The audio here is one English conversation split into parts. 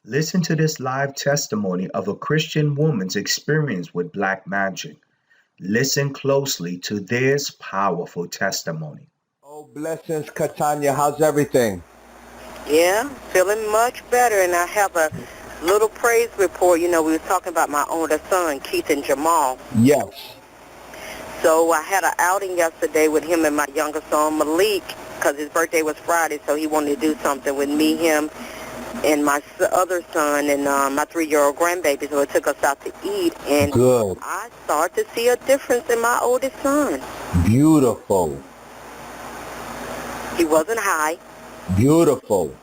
Listen to this live testimony of a Christian woman's experience with black magic. Listen closely to this powerful testimony. Oh, blessings, Katanya. How's everything? Yeah, feeling much better, and I have a little praise report. We were talking about my older son, Keith and Jamal. Yes. So I had an outing yesterday with him and my younger son, Malik, because his birthday was Friday, so he wanted to do something with me, him, and my other son and my 3-year-old grandbaby. So it took us out to eat, and Good. I started to see a difference in my oldest son. Beautiful. He wasn't high. Beautiful.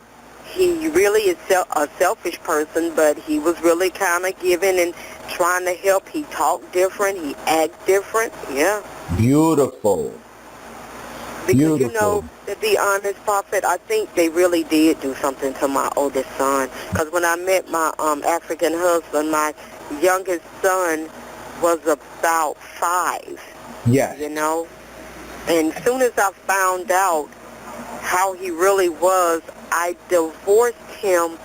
He really is a selfish person, but he was really kind of giving and trying to help. He talked different. He act different. Yeah. Beautiful. Because, Beautiful. to be honest, Prophet, I think they really did do something to my oldest son. Because when I met my African husband, my youngest son was about 5, Yes. And as soon as I found out how he really was, I divorced him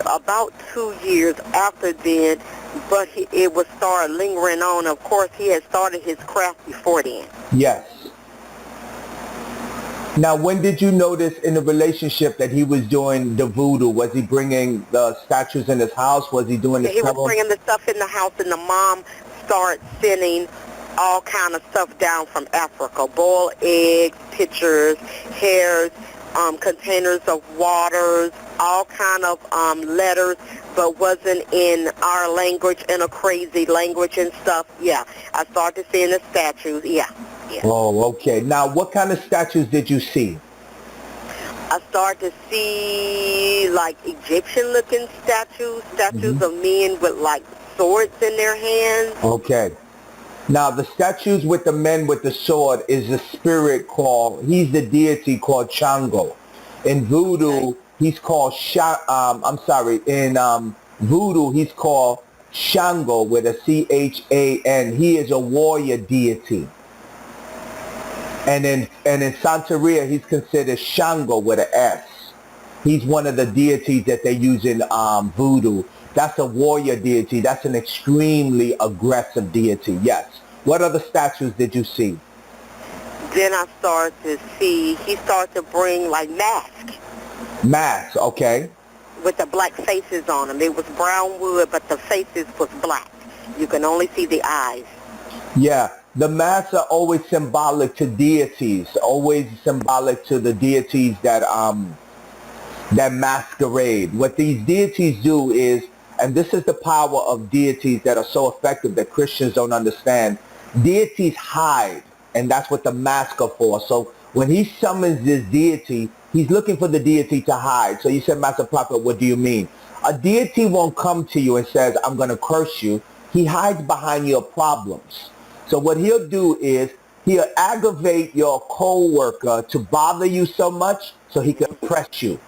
about 2 years after then, but it was started lingering on. Of course, he had started his craft before then. Yes. Now, when did you notice in the relationship that he was doing the voodoo? Was he bringing the statues in his house? Was he doing the He was bringing the stuff in the house, and the mom started sending all kind of stuff down from Africa: boiled eggs, pictures, hairs, containers of waters, all kind of letters, but wasn't in our language, in a crazy language and stuff. Yeah, I started seeing the statues. Yeah. Oh, okay. Now, what kind of statues did you see? I started to see like Egyptian-looking statues of men with like swords in their hands. Okay. Now, the statues with the men with the sword is a spirit he's the deity called Shango. In voodoo, he's called in voodoo, he's called Shango with a Chan. He is a warrior deity. And in Santeria, he's considered Shango with an S. He's one of the deities that they use in voodoo. That's a warrior deity. That's an extremely aggressive deity. Yes. What other statues did you see? Then I started to see, he started to bring like masks. Masks, okay. With the black faces on them. It was brown wood, but the faces was black. You can only see the eyes. Yeah. The masks are always symbolic to deities, always symbolic to the deities that masquerade. What these deities do is, and this is the power of deities that are so effective that Christians don't understand, deities hide, and that's what the masks are for. So when he summons this deity, he's looking for the deity to hide. So you said, Master Prophet, what do you mean? A deity won't come to you and says, I'm going to curse you. He hides behind your problems. So what he'll do is he'll aggravate your co-worker to bother you so much so he can oppress you.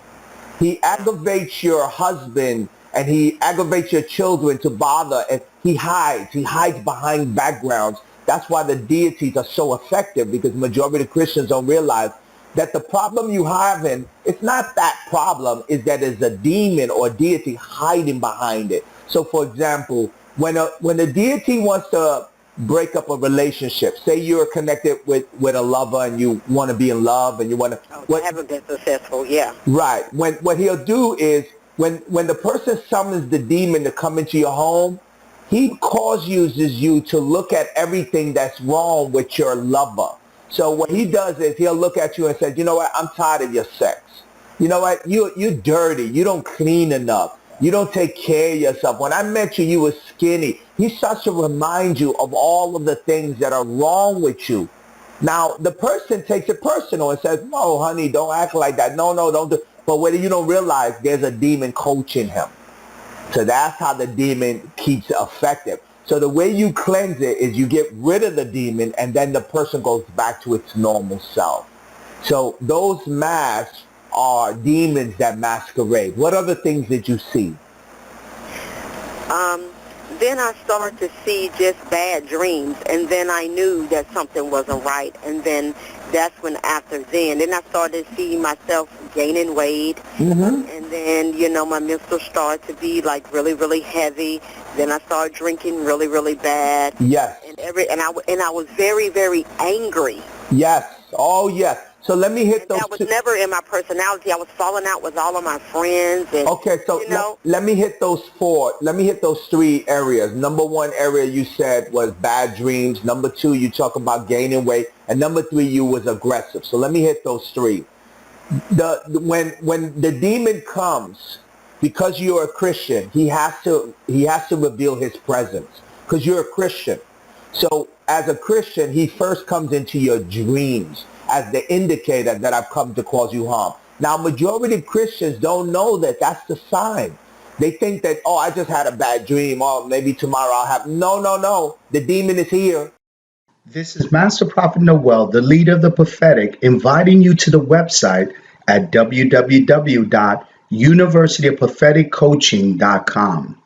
He aggravates your husband and he aggravates your children to bother, and he hides behind backgrounds. That's why the deities are so effective, because majority of Christians don't realize that the problem you have it's not that problem, is that there's a demon or deity hiding behind it. So for example, when a deity wants to break up a relationship, say you're connected with a lover and you want to be in love and you want to... I haven't been successful, yeah. Right. What he'll do is when the person summons the demon to come into your home, he uses you to look at everything that's wrong with your lover. So what he does is he'll look at you and say, you know what, I'm tired of your sex. You know what, you're dirty. You don't clean enough. You don't take care of yourself. When I met you, you were skinny. He starts to remind you of all of the things that are wrong with you. Now, the person takes it personal and says, no, honey, don't act like that. No, don't do. But whether you don't realize there's a demon coaching him. So that's how the demon keeps it effective. So the way you cleanse it is you get rid of the demon, and then the person goes back to its normal self. So those masks are demons that masquerade. What other things did you see? then I started to see just bad dreams, and then I knew that something wasn't right, and then that's when then I started to see myself gaining weight, and then, my menstrual started to be like really, really heavy. Then I started drinking really, really bad. Yes. And I was very, very angry. Yes. Oh, yes. So let me hit those. That was never in my personality. I was falling out with all of my friends. And, okay, so let me hit those four. Let me hit those three areas. Number one area you said was bad dreams. Number two, you talk about gaining weight. And number three, you was aggressive. So let me hit those three. When the demon comes, because you're a Christian, he has to reveal his presence because you're a Christian. So as a Christian, he first comes into your dreams as the indicator that I've come to cause you harm. Now, majority of Christians don't know that that's the sign. They think that, I just had a bad dream. Oh, maybe tomorrow I'll have. No. The demon is here. This is Master Prophet Noel, the leader of the prophetic, inviting you to the website at www.universityofpropheticcoaching.com.